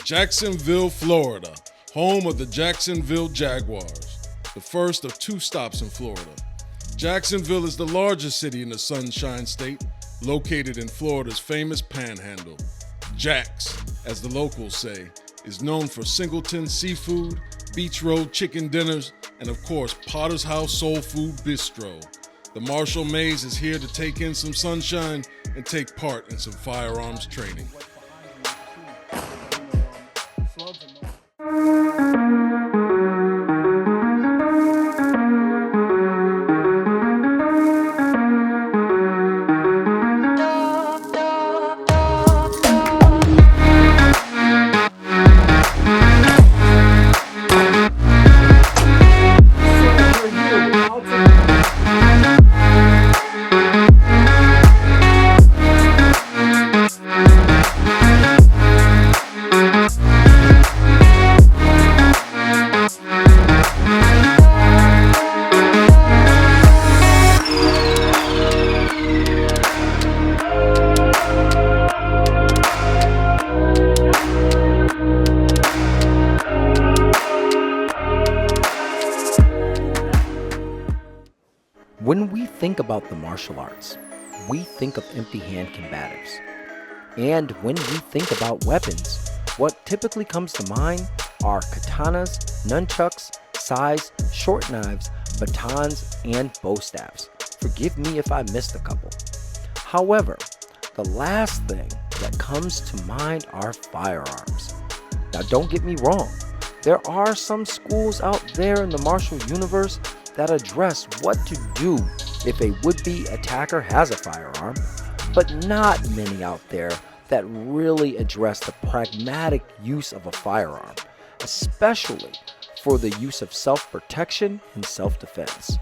Jacksonville, Florida, home of the Jacksonville Jaguars, the first of 2 stops in Florida. Jacksonville is the largest city in the Sunshine State, located in Florida's famous Panhandle. Jax, as the locals say, is known for Singleton seafood, Beach Road chicken dinners, and of course, Potter's House Soul Food Bistro. The Marshall Maze is here to take in some sunshine and take part in some firearms training. When we think about the martial arts, we think of empty hand combatives. And when we think about weapons, what typically comes to mind are katanas, nunchucks, sais, short knives, batons, and bow staves. Forgive me if I missed a couple. However, the last thing that comes to mind are firearms. Now don't get me wrong, there are some schools out there in the martial universe that address what to do if a would-be attacker has a firearm, but not many out there that really address the pragmatic use of a firearm, especially for the use of self-protection and self-defense.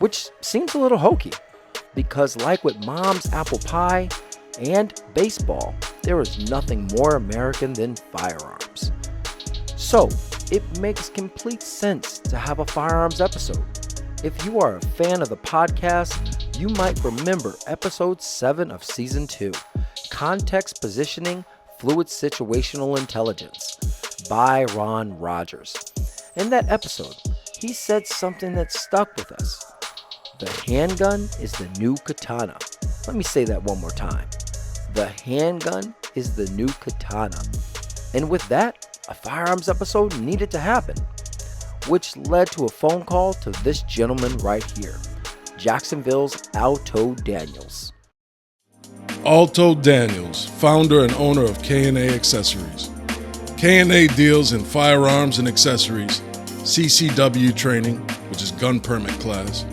Which seems a little hokey, because like with mom's apple pie and baseball, there is nothing more American than firearms. So, it makes complete sense to have a firearms episode. If you are a fan of the podcast, you might remember episode 7 of season 2, Context Positioning Fluid Situational Intelligence by Ron Rogers. In that episode, he said something that stuck with us. The handgun is the new katana. Let me say that one more time. The handgun is the new katana. And with that, a firearms episode needed to happen, which led to a phone call to this gentleman right here, Jacksonville's Alto Daniels. Alto Daniels, founder and owner of KNA Accessories. KNA deals in firearms and accessories, CCW training, which is gun permit class,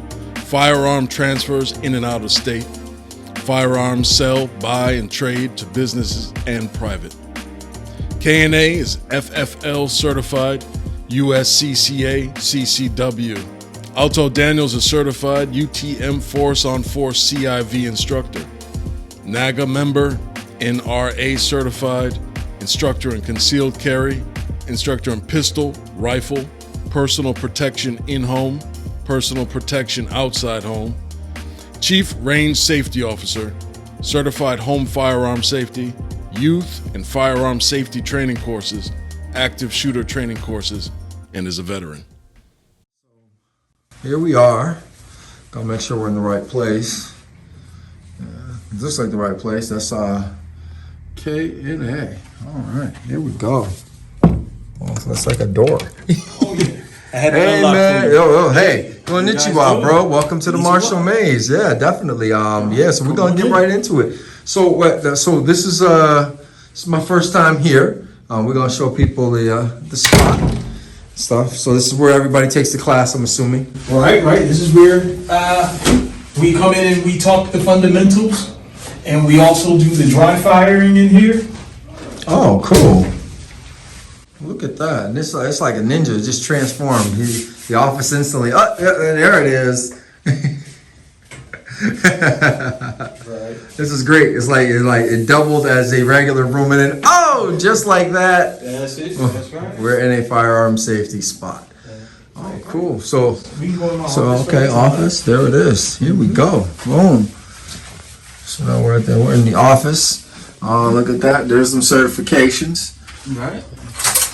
firearm transfers in and out of state, firearms sell, buy, and trade to businesses and private. KNA is FFL certified, USCCA, CCW. Alto Daniels is certified UTM Force on Force CIV instructor, NAGA member, NRA certified, instructor in concealed carry, instructor in pistol, rifle, personal protection in-home, personal protection outside home, chief range safety officer, certified home firearm safety, youth and firearm safety training courses, active shooter training courses, and is a veteran. Here we are. Gotta make sure we're in the right place. It looks like the right place. That's KNA. All right, here we go. Well, so that's like a door. Oh yeah. I had Hey man, yo, hey, konnichiwa, bro. Welcome to the Marshall Maze. Yeah, definitely. Yeah, so we're gonna get right into it. So this is my first time here. We're gonna show people the spot stuff. So this is where everybody takes the class, I'm assuming. Right. This is where we come in and we talk the fundamentals, and we also do the dry firing in here. Oh, cool. Look at that. And it's like a ninja just transformed. The office instantly. Oh, yeah, there it is. Right. This is great. It's like it doubled as a regular room, and then just like that. That's it. That's right. We're in a firearm safety spot. Oh, cool. So we can go in my office. Okay, office. There it is. Here we go. Boom. So now we're in the office. Look at that. There's some certifications. All right.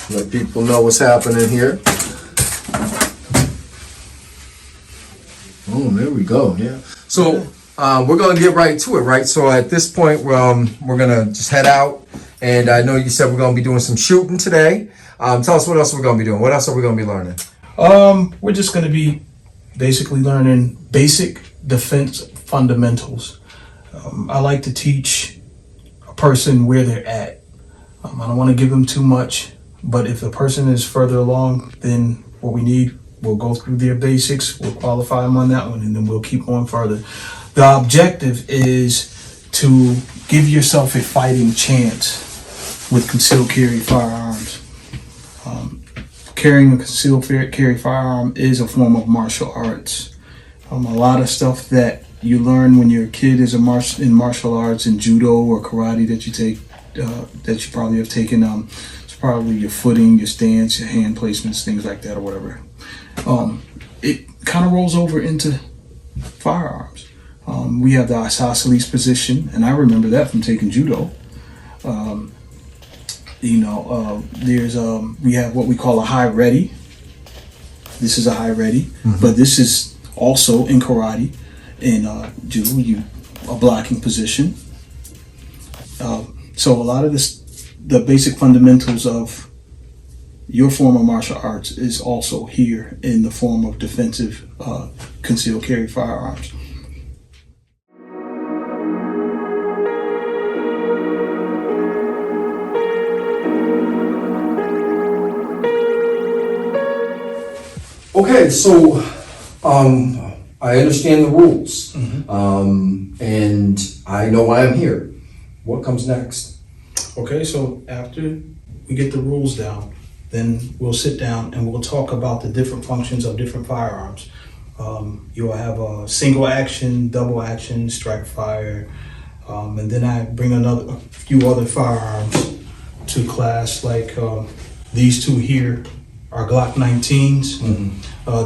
Let people know what's happening here. Oh, there we go. Yeah. So we're gonna get right to it, right? So at this point, we're gonna just head out, and I know you said we're gonna be doing some shooting today. Tell us what else we're gonna be doing. What else are we gonna be learning? We're just gonna be basically learning basic defense fundamentals. I like to teach a person where they're at. I don't want to give them too much, but if the person is further along than what we need, we'll go through their basics, we'll qualify them on that one, and then we'll keep on further. The objective is to give yourself a fighting chance with concealed carry firearms. Carrying a concealed carry firearm is a form of martial arts. A lot of stuff that you learn when you're a kid is in martial arts, in judo or karate that you take, that you probably have taken. It's probably your footing, your stance, your hand placements, things like that, or whatever. It kind of rolls over into firearms. We have the isosceles position, and I remember that from taking judo. We have what we call a high ready. This is a high ready, but this is also in karate. In judo, a blocking position. So a lot of the basic fundamentals of your form of martial arts is also here in the form of defensive concealed carry firearms. Okay, so I understand the rules, and I know why I'm here. What comes next? Okay, so after we get the rules down, then we'll sit down and we'll talk about the different functions of different firearms. You'll have a single action, double action, strike fire, and then I bring a few other firearms to class, like these two here are Glock 19s.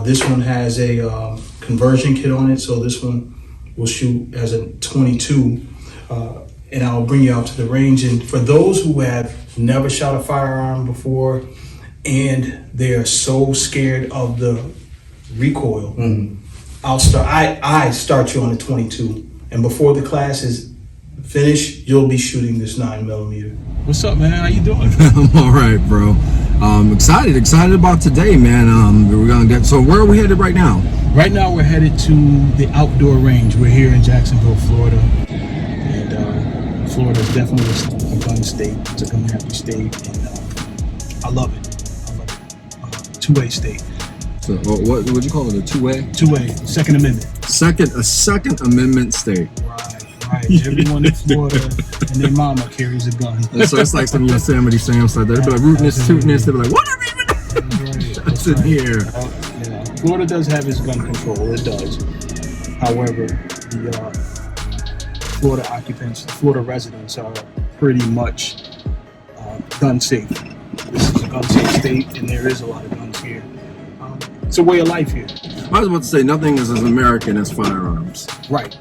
This one has a conversion kit on it, so this one will shoot as a 22. And I'll bring you out to the range. And for those who have never shot a firearm before and they're so scared of the recoil, I start you on a 22. And before the class is finished, you'll be shooting this 9mm. What's up, man? How you doing? I'm all right, bro. Excited about today, man. We're gonna get. So where are we headed right now? Right now, we're headed to the outdoor range. We're here in Jacksonville, Florida, and Florida is definitely a gun state. It's a gun happy state, and I love it. Two-way state. So what would you call it? A two-way? Two-way. Second Amendment. A Second Amendment state. Right. Everyone in Florida and their mama carries a gun. And so it's like some Yosemite Sam like that. They'll be like rooting this, tooting this. They'll be like, whatever even. That's in here. Yeah. Florida does have its gun control. It does. However, the Florida occupants, Florida residents are pretty much gun safe. This is a gun safe state, and there is a lot of guns here. It's a way of life here. I was about to say, nothing is as American as firearms. Right.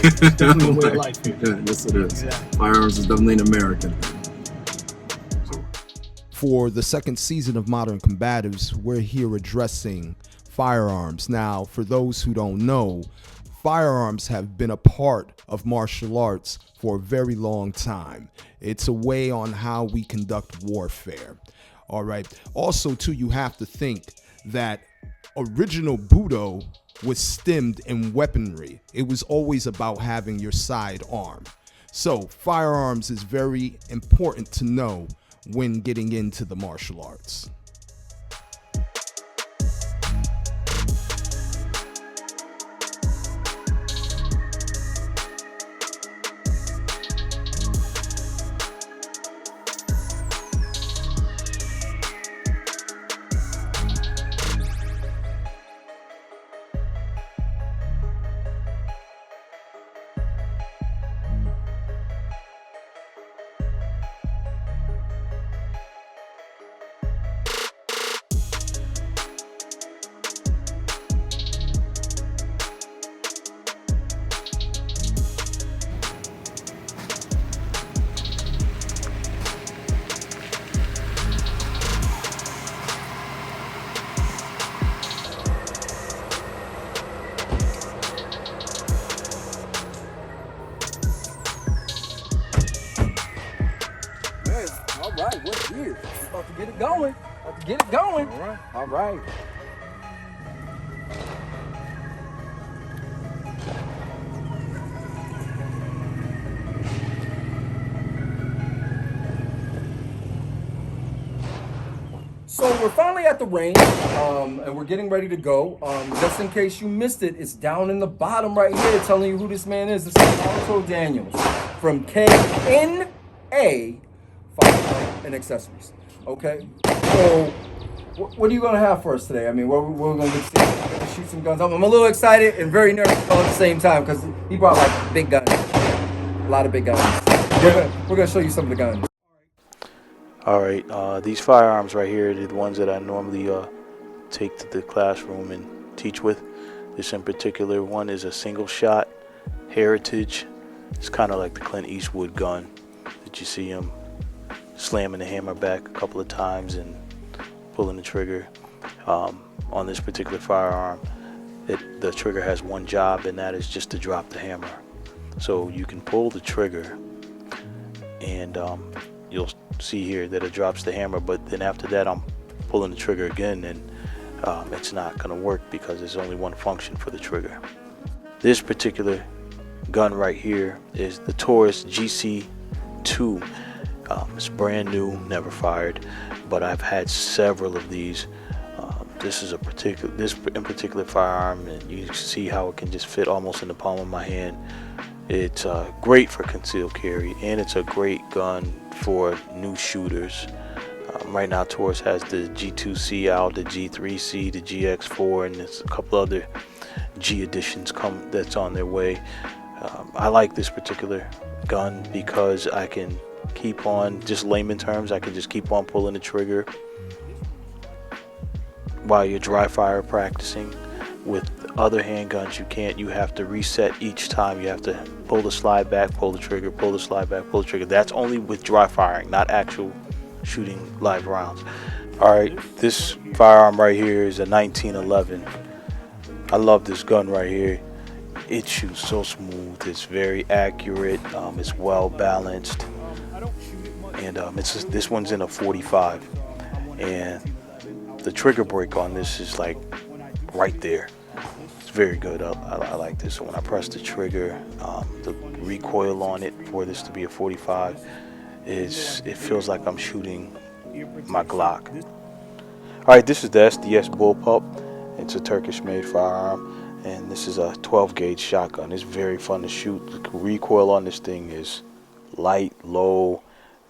It's definitely a way of life here. Yeah, yes it is. Exactly. Firearms is definitely an American. For the second season of Modern Combatives, we're here addressing firearms. Now, for those who don't know, firearms have been a part of martial arts for a very long time. It's a way on how we conduct warfare. All right. Also, too, you have to think that original Budo was stemmed in weaponry. It was always about having your side arm. So firearms is very important to know when getting into the martial arts. About to get it going. About to get it going. All right. All right. So we're finally at the range, and we're getting ready to go. Just in case you missed it, it's down in the bottom right here telling you who this man is. This is Alto Daniels from KNA Firearms and Accessories. Okay? So, what are you going to have for us today? I mean, we're going to shoot some guns. I'm a little excited and very nervous all at the same time because he brought like big guns. A lot of big guns. We're going to show you some of the guns. Alright, these firearms right here are the ones that I normally take to the classroom and teach with. This in particular one is a single shot Heritage. It's kind of like the Clint Eastwood gun that you see him slamming the hammer back a couple of times and pulling the trigger. On this particular firearm, the trigger has one job, and that is just to drop the hammer. So you can pull the trigger and you'll see here that it drops the hammer, but then after that I'm pulling the trigger again, and it's not going to work because there's only one function for the trigger. This particular gun right here is the Taurus GC2. It's brand new, never fired, but I've had several of these. This in particular firearm, and you see how it can just fit almost in the palm of my hand. It's great for concealed carry, and it's a great gun for new shooters. Right now Taurus has the G2C out, the G3C, the GX4, and there's a couple other G editions that's on their way. I like this particular gun because I can keep on, just layman terms, I can just keep on pulling the trigger while you're dry fire practicing. With other handguns you can't. You have to reset each time. You have to pull the slide back, pull the trigger, pull the slide back, pull the trigger. That's only with dry firing, not actual shooting live rounds. Alright, this firearm right here is a 1911. I love this gun right here. It shoots so smooth. It's very accurate. It's well balanced, and this one's in a 45, and the trigger break on this is like right there. It's very good. I like this. So when I press the trigger, the recoil on it for this to be a 45 it feels like I'm shooting my Glock. Alright, this is the SDS Bullpup. It's a Turkish made firearm, and this is a 12 gauge shotgun. It's very fun to shoot. The recoil on this thing is light, low,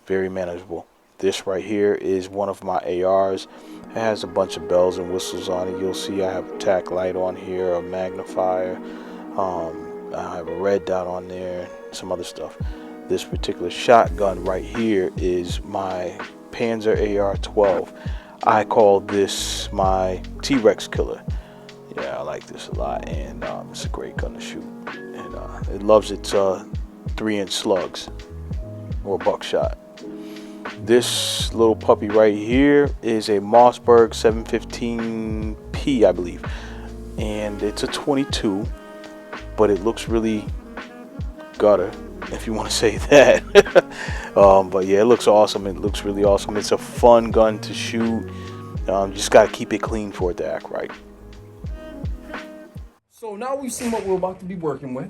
very manageable. This right here is one of my ARs. It has a bunch of bells and whistles on it. You'll see I have a tack light on here, a magnifier, I have a red dot on there, some other stuff. This particular shotgun right here is my Panzer AR-12. I call this my T-Rex killer. Yeah, I like this a lot, and it's a great gun to shoot. And it loves its 3-inch slugs or buckshot. This little puppy right here is a Mossberg 715P, I believe, and it's a 22, but it looks really gutter, if you want to say that. But yeah, it looks awesome. It looks really awesome. It's a fun gun to shoot. You just gotta keep it clean for it to act right. So now we've seen what we're about to be working with.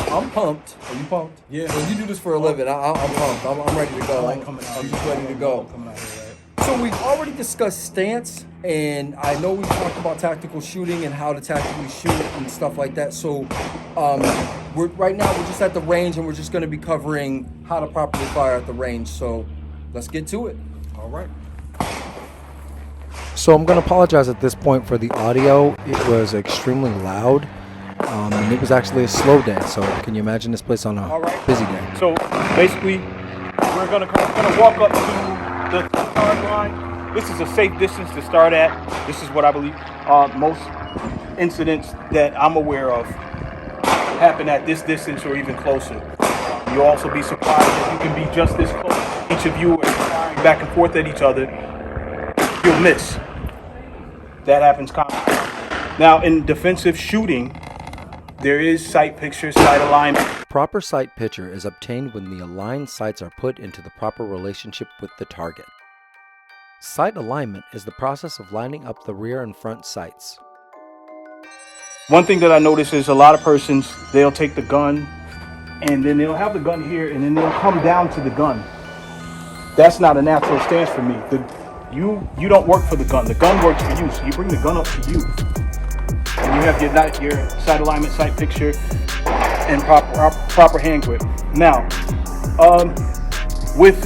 I'm pumped. Are you pumped? Yeah. So you do this for a living. I'm pumped. I'm ready to go. I'm just ready to go. So we've already discussed stance, and I know we talked about tactical shooting and how to tactically shoot and stuff like that. So right now we're just at the range, and we're just going to be covering how to properly fire at the range. So let's get to it. All right. So I'm going to apologize at this point for the audio. It was extremely loud, and it was actually a slow day. So can you imagine this place on a busy day? So basically, we're gonna walk up to the start line. This is a safe distance to start at. This is what I believe most incidents that I'm aware of happen at this distance or even closer. You'll also be surprised that you can be just this close. Each of you are firing back and forth at each other. You'll miss. That happens constantly. Now, in defensive shooting, there is sight picture, sight alignment. Proper sight picture is obtained when the aligned sights are put into the proper relationship with the target. Sight alignment is the process of lining up the rear and front sights. One thing that I notice is a lot of persons, they'll take the gun and then they'll have the gun here and then they'll come down to the gun. That's not a natural stance for me. You don't work for the gun. The gun works for you. So you bring the gun up to you. And you have your sight alignment, sight picture, and proper hand grip. Now, with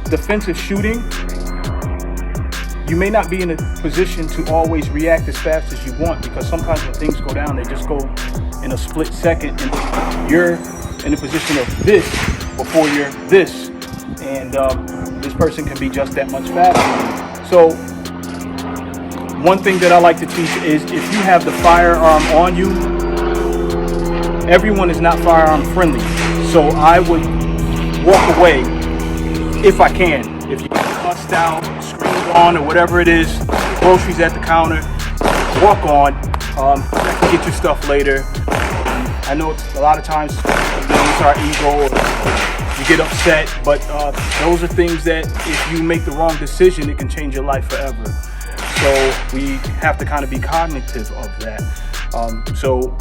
defensive shooting, you may not be in a position to always react as fast as you want, because sometimes when things go down, they just go in a split second and you're in a position of this before you're this. And this person can be just that much faster. So one thing that I like to teach is if you have the firearm on you, everyone is not firearm friendly. So I would walk away if I can. If you get bust out, screamed on, or whatever it is, groceries at the counter, walk on. I can get your stuff later. I know it's a lot of times it's our ego, or you get upset, but those are things that if you make the wrong decision, it can change your life forever. So we have to kind of be cognitive of that. So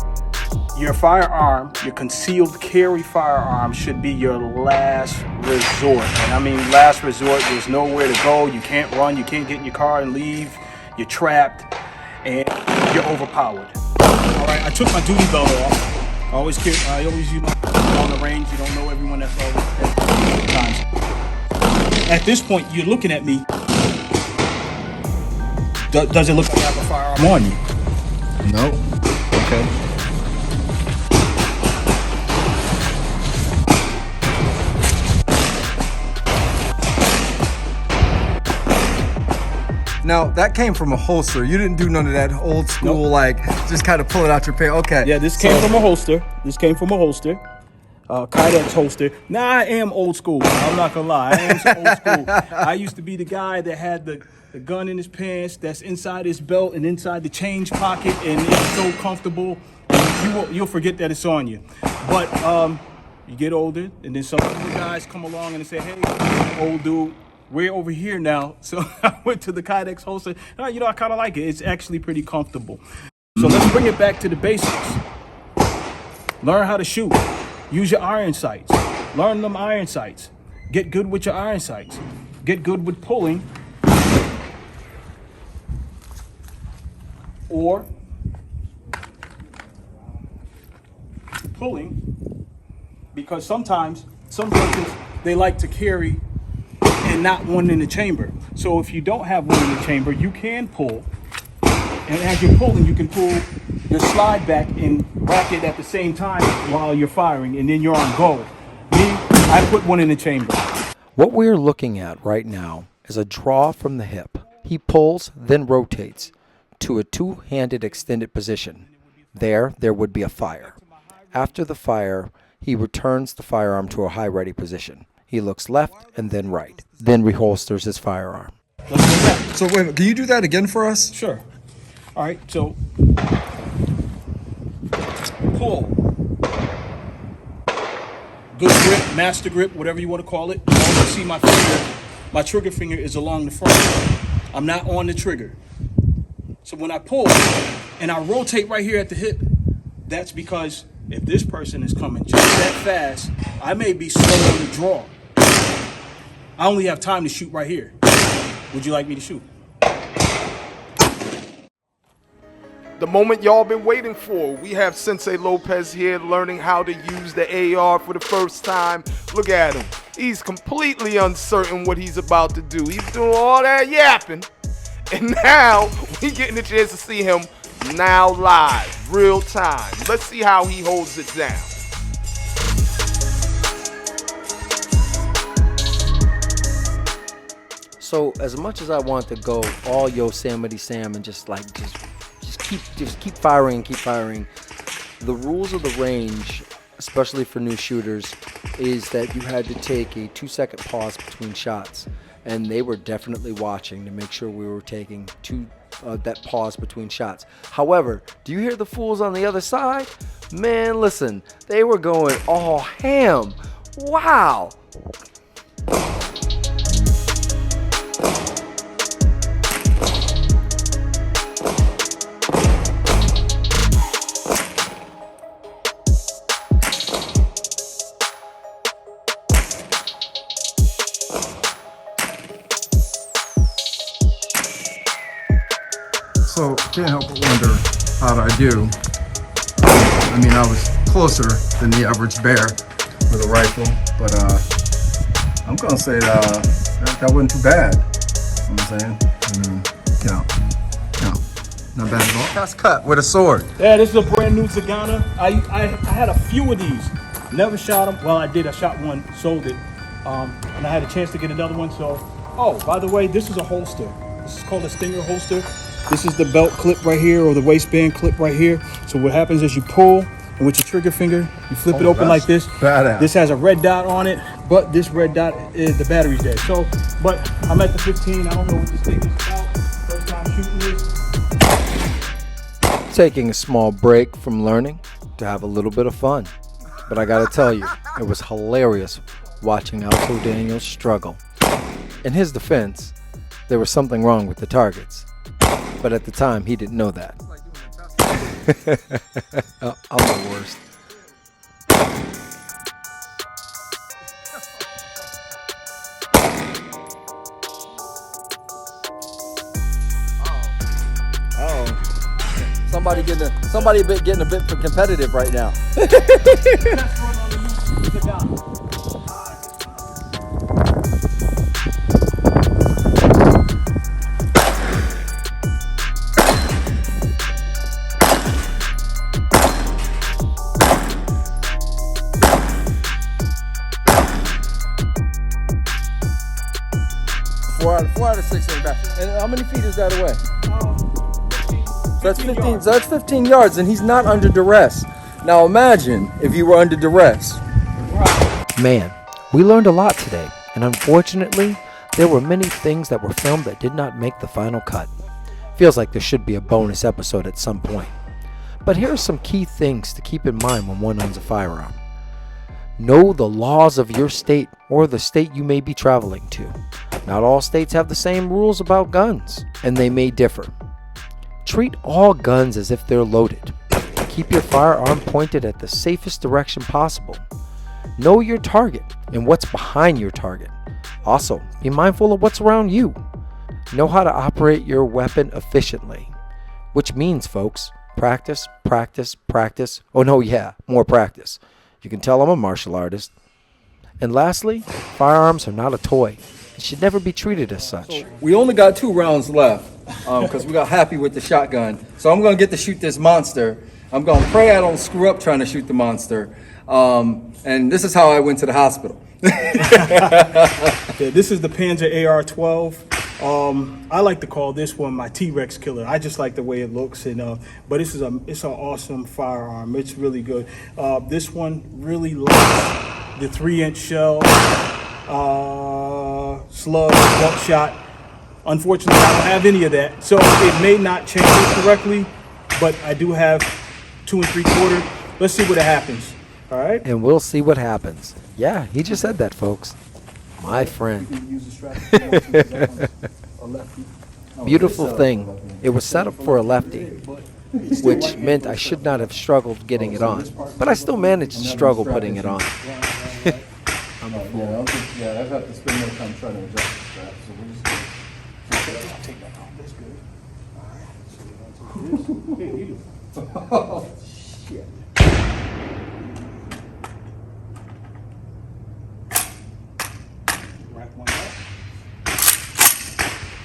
your firearm, your concealed carry firearm, should be your last resort. And I mean last resort. There's nowhere to go. You can't run. You can't get in your car and leave. You're trapped and you're overpowered. All right, I took my duty belt off. I always use my on the range. You don't know everyone that's at times. At this point, you're looking at me. Does it look like I have a firearm on you? No. Okay. Now, that came from a holster. You didn't do none of that old school, like, just kind of pull it out your pants. Okay. Yeah, this came from a holster. Kydex holster. Now, I am old school. I'm not going to lie. I am some old school. I used to be the guy that had the gun in his pants that's inside his belt and inside the change pocket, and it's so comfortable. You'll forget that it's on you. But you get older, and then some other guys come along and they say, hey, old dude, we're over here now. So I went to the Kydex holster. I kind of like it. It's actually pretty comfortable. So let's bring it back to the basics. Learn how to shoot. Use your iron sights. Learn them iron sights. Get good with your iron sights. Get good with pulling. Or pulling, because sometimes some persons, they like to carry and not one in the chamber. So if you don't have one in the chamber, you can pull. And as you're pulling, you can pull your slide back and rack it at the same time while you're firing, and then you're on go. Me, I put one in the chamber. What we're looking at right now is a draw from the hip. He pulls, then rotates to a two-handed extended position. There would be a fire. After the fire, he returns the firearm to a high ready position. He looks left and then right, then reholsters his firearm. Let's go back. So wait a minute, can you do that again for us? Sure. All right, so pull. Good grip, master grip, whatever you want to call it. You see my finger, my trigger finger is along the front. I'm not on the trigger. So when I pull and I rotate right here at the hip, that's because if this person is coming just that fast, I may be slow on the draw. I only have time to shoot right here. Would you like me to shoot? The moment y'all been waiting for. We have Sensei Lopez here learning how to use the AR for the first time. Look at him. He's completely uncertain what he's about to do. He's doing all that yapping. And now we getting the chance to see him now live, real time. Let's see how he holds it down. So as much as I want to go all Yosemite Sam and just keep firing and keep firing, the rules of the range, especially for new shooters, is that you had to take a 2-second pause between shots, and they were definitely watching to make sure we were taking that pause between shots. However, do you hear the fools on the other side? Man, listen, they were going all ham. Wow. can't help but wonder how I do. I mean, I was closer than the average bear with a rifle, but I'm gonna say that wasn't too bad. You know what I'm saying? I mean, not bad at all. That's cut with a sword. Yeah, this is a brand new Zagana. I had a few of these. Never shot them. Well, I did. I shot one, sold it, and I had a chance to get another one. So, oh, by the way, this is a holster. This is called a Stinger holster. This is the belt clip right here, or the waistband clip right here. So what happens is you pull, and with your trigger finger, you flip it open like this. Badass. This has a red dot on it, but this red dot is the battery's dead. So, but I'm at the 15. I don't know what this thing is about. First time shooting this. Taking a small break from learning to have a little bit of fun. But I gotta tell you, it was hilarious watching Alto Daniels struggle. In his defense, there was something wrong with the targets. But at the time, he didn't know that. I'm the worst. Somebody getting a bit competitive right now. Four out of 6 ain't bad. And how many feet is that away? So that's 15. So that's 15 yards, and he's not under duress. Now imagine if you were under duress. Man, we learned a lot today, and unfortunately, there were many things that were filmed that did not make the final cut. Feels like there should be a bonus episode at some point. But here are some key things to keep in mind when one owns a firearm. Know the laws of your state or the state you may be traveling to. Not all states have the same rules about guns, and they may differ. Treat all guns as if they're loaded. Keep your firearm pointed at the safest direction possible. Know your target and what's behind your target. Also, be mindful of what's around you. Know how to operate your weapon efficiently. Which means, folks, practice, practice, practice. Oh no, yeah, more practice. You can tell I'm a martial artist. And lastly, firearms are not a toy. It should never be treated as such. We only got 2 rounds left because we got happy with the shotgun. So I'm going to get to shoot this monster. I'm going to pray I don't screw up trying to shoot the monster. And this is how I went to the hospital. Yeah, this is the Panzer AR-12. I like to call this one my T-Rex killer. I just like the way it looks, and but it's an awesome firearm. It's really good. This one really likes the 3-inch shell, slug, buckshot. Unfortunately, I don't have any of that, so it may not change it correctly, but I do have 2 3/4. Let's see what happens. All right. And we'll see what happens. Yeah, he just said that, folks. My friend. Beautiful thing. It was set up for a lefty, which meant I should not have struggled getting it on. But I still managed to struggle putting it on. Yeah, I'd have to spend more time trying to adjust the strap, so we're just gonna Take that off. That's good. All right. So we're going to do this. Oh, shit. Rack one up.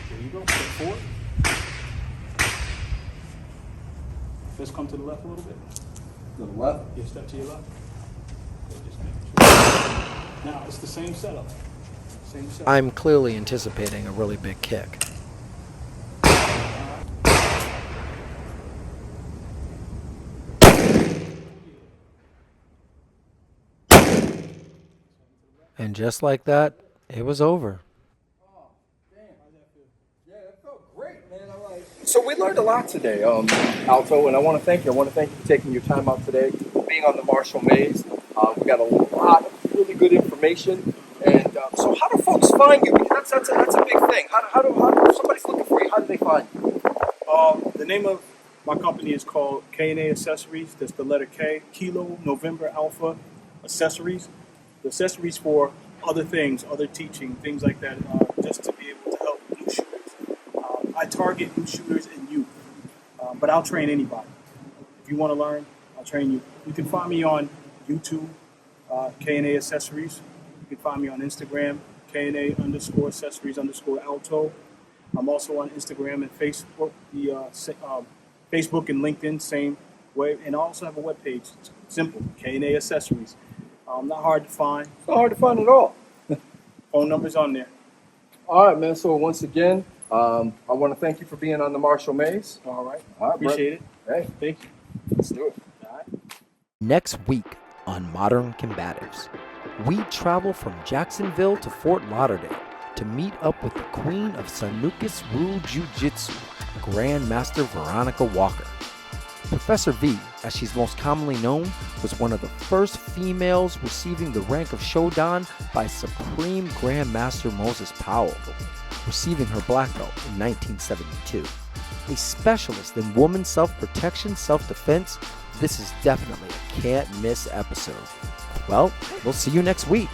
There you go. Step forward. Let's come to the left a little bit. To the left? Yeah, step to your left. Just making sure. Now, it's the same setup. Same setup. I'm clearly anticipating a really big kick. And just like that, it was over. So we learned a lot today, Alto, and I want to thank you. I want to thank you for taking your time out today, being on the Marshall Maze. We got a lot of really good information. And so how do folks find you? Because that's a big thing. How do if somebody's looking for you, how do they find you? The name of my company is called KNA Accessories. That's the letter K, Kilo, November, Alpha, Accessories. The accessories for other things, other teaching, things like that, just to be able to help new shooters. I target new shooters and youth. But I'll train anybody. If you want to learn, I'll train you. You can find me on YouTube, KNA Accessories. You can find me on Instagram, KNA_accessories_Alto. I'm also on Instagram and Facebook, Facebook and LinkedIn, same way. And I also have a webpage. It's simple, KNA Accessories. Not hard to find. It's not hard to find at all. Phone number's on there. All right, man. So once again, I want to thank you for being on the Marshall Maze. All right. Appreciate it. Hey, thank you. Let's do it. All right. Next week on Modern Combatives, we travel from Jacksonville to Fort Lauderdale to meet up with the queen of Sanucus Ryu Jiu-Jitsu, Grandmaster Veronica Walker. Professor V, as she's most commonly known, was one of the first females receiving the rank of Shodan by Supreme Grandmaster Moses Powell, receiving her black belt in 1972. A specialist in woman self-protection, self-defense, this is definitely a can't-miss episode. Well, we'll see you next week.